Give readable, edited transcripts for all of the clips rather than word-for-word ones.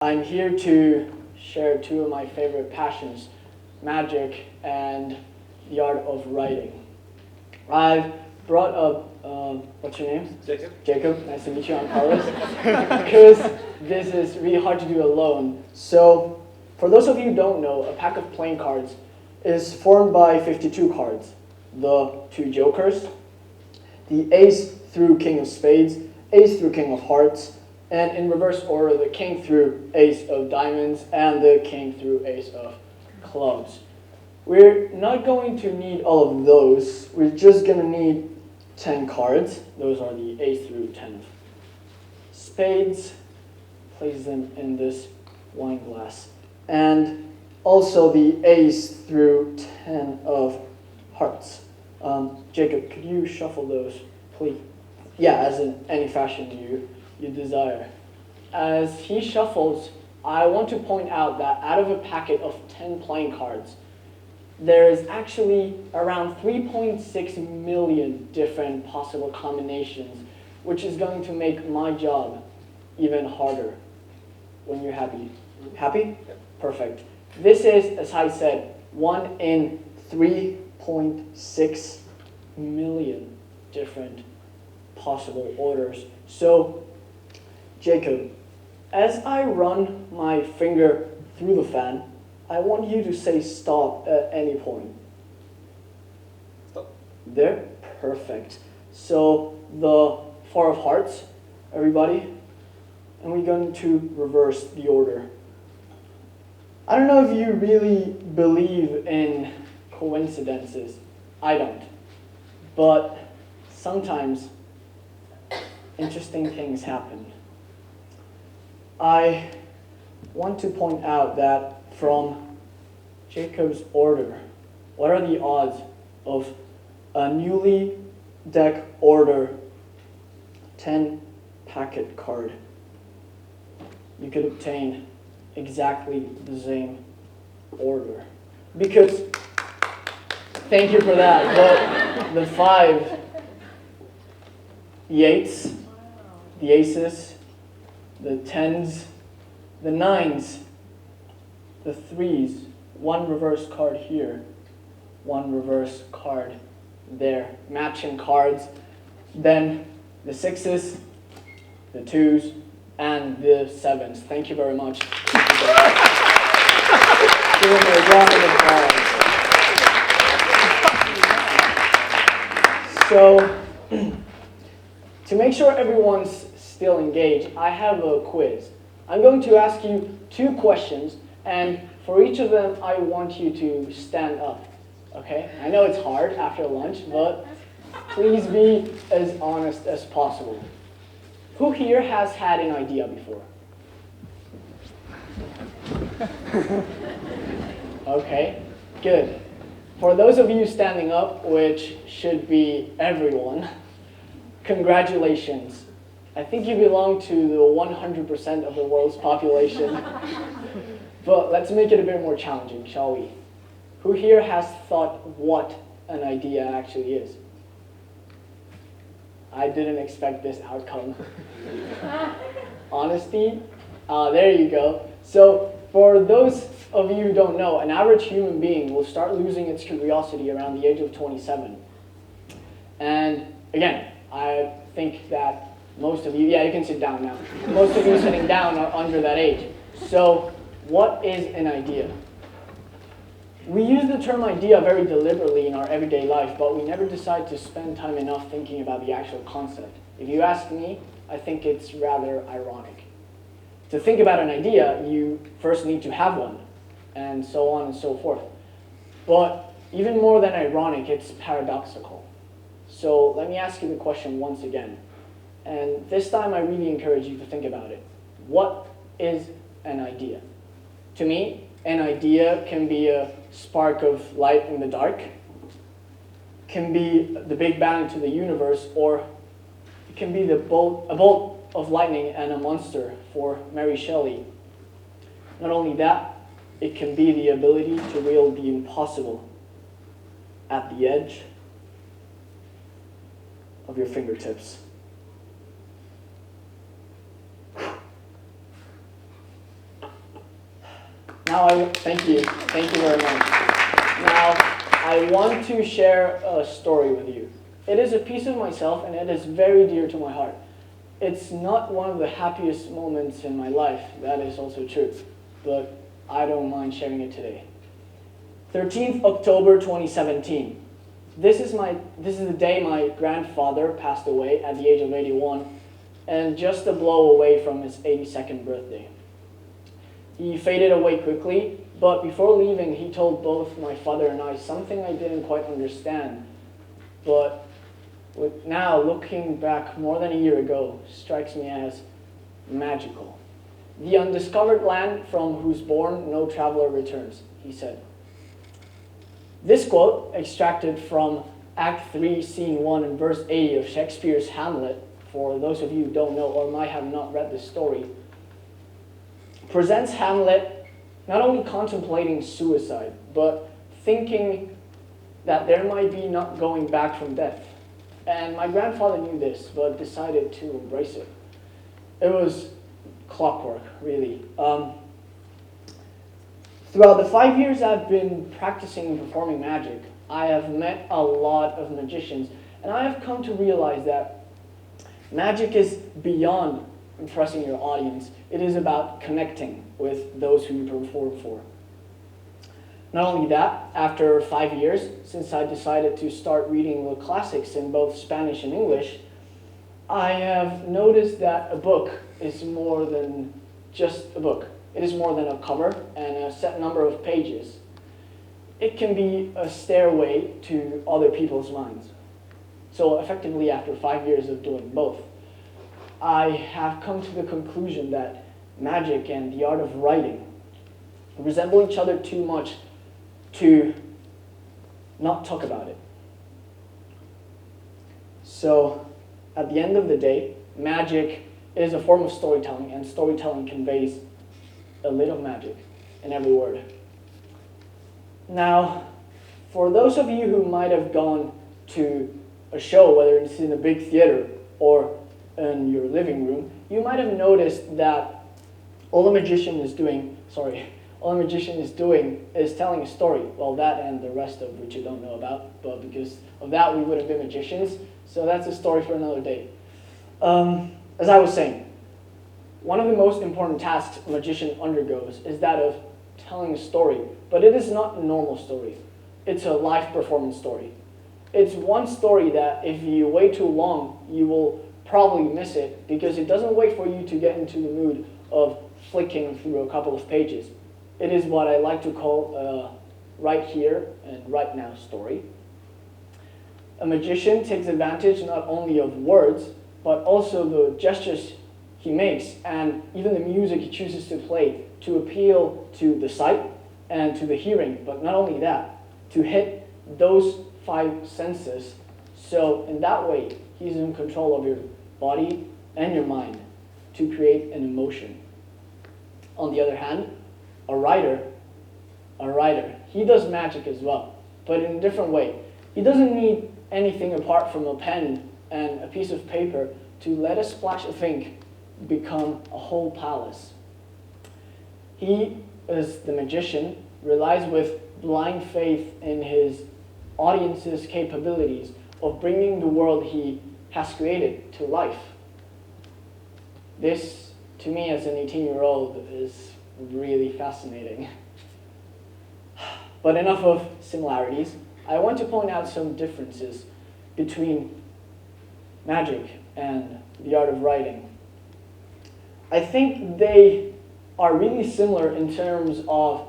I'm here to share two of my favorite passions, magic and the art of writing. I've brought up, what's your name? Jacob. Jacob, nice to meet you, I'm Carlos. Because this is really hard to do alone. So, for those of you who don't know, a pack of playing cards is formed by 52 cards. The two jokers, the ace through king of spades, ace through king of hearts, and in reverse order, the king through ace of diamonds, and the king through ace of clubs. We're not going to need all of those. We're just going to need 10 cards. Those are the ace through 10 of spades. Place them in this wine glass. And also the ace through 10 of hearts. Jacob, could you shuffle those, please? Yeah, as in any fashion you desire. As he shuffles, I want to point out that out of a packet of 10 playing cards, there is actually around 3.6 million different possible combinations, which is going to make my job even harder. When you're happy. Happy? Perfect. This is, as I said, 1 in 3.6 million different possible orders. So, Jacob, as I run my finger through the fan, I want you to say stop at any point. Stop. There? Perfect. So, the 4 of hearts, everybody, and we're going to reverse the order. I don't know if you really believe in coincidences. I don't. But sometimes interesting things happen. I want to point out that from Jacob's order, what are the odds of a newly deck order 10 packet card? You could obtain exactly the same order. Because, thank you for that, but the 5, the 8s, the aces, the 10s, the 9s, the 3s, 1 reverse card here, 1 reverse card there, matching cards, then the 6s, the 2s, and the 7s. Thank you very much. Give them a round of applause. So, to make sure everyone's still engaged, I have a quiz. I'm going to ask you 2 questions, and for each of them, I want you to stand up. Okay? I know it's hard after lunch, but please be as honest as possible. Who here has had an idea before? Okay, good. For those of you standing up, which should be everyone, congratulations. I think you belong to the 100% of the world's population. But let's make it a bit more challenging, shall we? Who here has thought what an idea actually is? I didn't expect this outcome. Honesty? There you go. So, for those of you who don't know, an average human being will start losing its curiosity around the age of 27. And again, I think that most of you, yeah, you can sit down now. Most of you sitting down are under that age. So, what is an idea? We use the term idea very deliberately in our everyday life, but we never decide to spend time enough thinking about the actual concept. If you ask me, I think it's rather ironic. To think about an idea, you first need to have one, and so on and so forth. But even more than ironic, it's paradoxical. So let me ask you the question once again. And this time I really encourage you to think about it. What is an idea? To me, an idea can be a spark of light in the dark, can be the Big Bang to the universe, or it can be a bolt of lightning and a monster for Mary Shelley. Not only that, it can be the ability to wield the impossible at the edge of your fingertips. Thank you very much. Now, I want to share a story with you. It is a piece of myself and it is very dear to my heart. It's not one of the happiest moments in my life, that is also true, but I don't mind sharing it today. 13th October 2017. This is the day my grandfather passed away at the age of 81, and just a blow away from his 82nd birthday. He faded away quickly, but before leaving he told both my father and I something I didn't quite understand, but now looking back more than a year ago strikes me as magical. The undiscovered land from whose bourne no traveler returns, he said. This quote, extracted from Act 3, Scene 1 and verse 80 of Shakespeare's Hamlet, for those of you who don't know or might have not read this story, presents Hamlet not only contemplating suicide, but thinking that there might be not going back from death. And my grandfather knew this, but decided to embrace it. It was clockwork, really. Throughout the 5 years I've been practicing and performing magic, I have met a lot of magicians, and I have come to realize that magic is beyond impressing your audience. It is about connecting with those who you perform for. Not only that, after 5 years, since I decided to start reading the classics in both Spanish and English, I have noticed that a book is more than just a book. It is more than a cover and a set number of pages. It can be a stairway to other people's minds. So effectively, after 5 years of doing both, I have come to the conclusion that magic and the art of writing resemble each other too much to not talk about it. So, at the end of the day, magic is a form of storytelling, and storytelling conveys a little magic in every word. Now, for those of you who might have gone to a show, whether it's in a big theater or in your living room, you might have noticed that all the magician is doing is telling a story. Well, that and the rest of which you don't know about, but because of that we wouldn't be magicians, so that's a story for another day. As I was saying, one of the most important tasks a magician undergoes is that of telling a story, but it is not a normal story. It's a live performance story. It's one story that if you wait too long, you will probably miss it because it doesn't wait for you to get into the mood of flicking through a couple of pages. It is what I like to call a right here and right now story. A magician takes advantage not only of words, but also the gestures he makes and even the music he chooses to play to appeal to the sight and to the hearing, but not only that, to hit those 5 senses. So in that way, he's in control of your body and your mind to create an emotion. On the other hand, a writer, he does magic as well, but in a different way. He doesn't need anything apart from a pen and a piece of paper to let a splash of ink become a whole palace. He, as the magician, relies with blind faith in his audience's capabilities of bringing the world he has created to life. This, to me as an 18-year-old, is really fascinating. But enough of similarities. I want to point out some differences between magic and the art of writing. I think they are really similar in terms of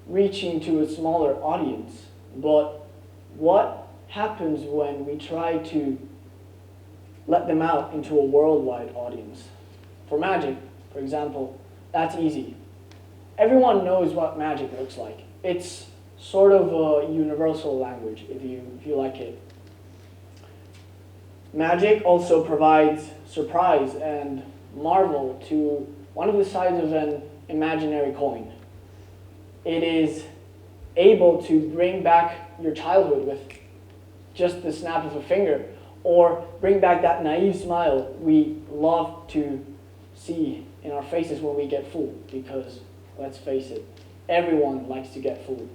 reaching to a smaller audience, but what happens when we try to let them out into a worldwide audience? For magic, for example, that's easy. Everyone knows what magic looks like. It's sort of a universal language, if you like it. Magic also provides surprise and marvel to one of the sides of an imaginary coin. It is able to bring back your childhood with just the snap of a finger, or bring back that naive smile we love to see in our faces when we get fooled, because let's face it, Everyone likes to get food.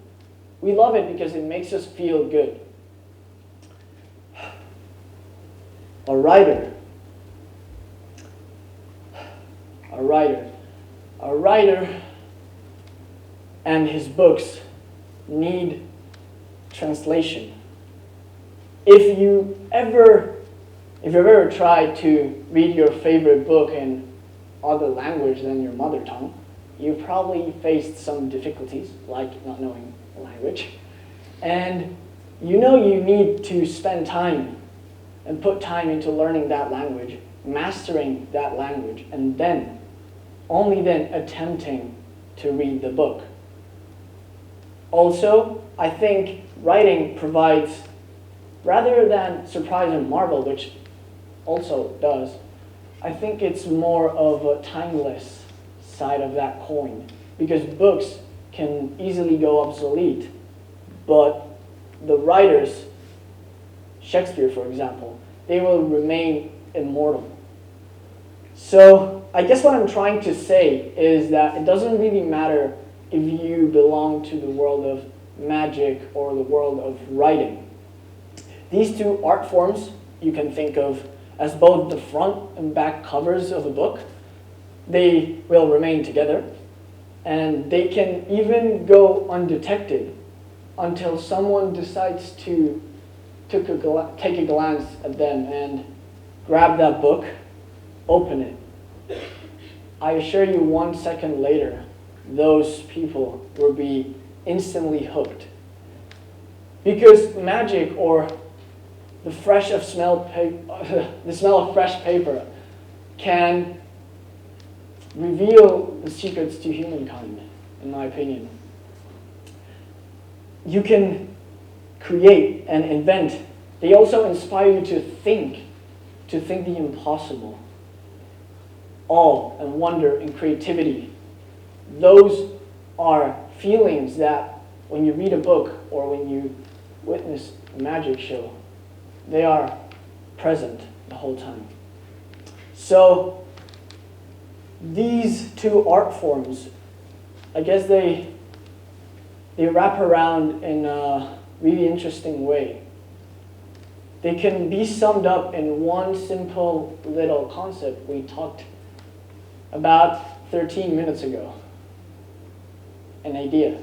We love it because it makes us feel good. A writer. A writer. A writer and his books need translation. If you've ever tried to read your favorite book in other language than your mother tongue, you've probably faced some difficulties, like not knowing the language. And you know you need to spend time and put time into learning that language, mastering that language, and then, only then, attempting to read the book. Also, I think writing provides, rather than surprise and marvel, which also does, I think it's more of a timeless side of that coin, because books can easily go obsolete, but the writers, Shakespeare for example, they will remain immortal. So I guess what I'm trying to say is that it doesn't really matter if you belong to the world of magic or the world of writing. These two art forms you can think of as both the front and back covers of a book. They will remain together, and they can even go undetected until someone decides to take a glance at them and grab that book, open it. I assure you 1 second later, those people will be instantly hooked. Because magic, or the smell of fresh paper, can reveal the secrets to humankind, in my opinion. You can create and invent. They also inspire you to think the impossible. Awe and wonder and creativity. Those are feelings that when you read a book or when you witness a magic show, they are present the whole time. So these two art forms, I guess they wrap around in a really interesting way. They can be summed up in one simple little concept we talked about 13 minutes ago. An idea.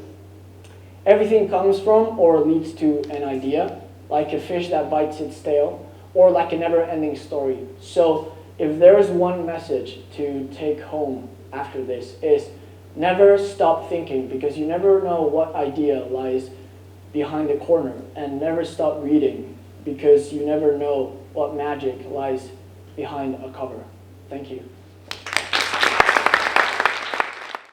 Everything comes from or leads to an idea, like a fish that bites its tail, or like a never-ending story. So if there is one message to take home after this, is never stop thinking, because you never know what idea lies behind the corner, and never stop reading, because you never know what magic lies behind a cover. Thank you.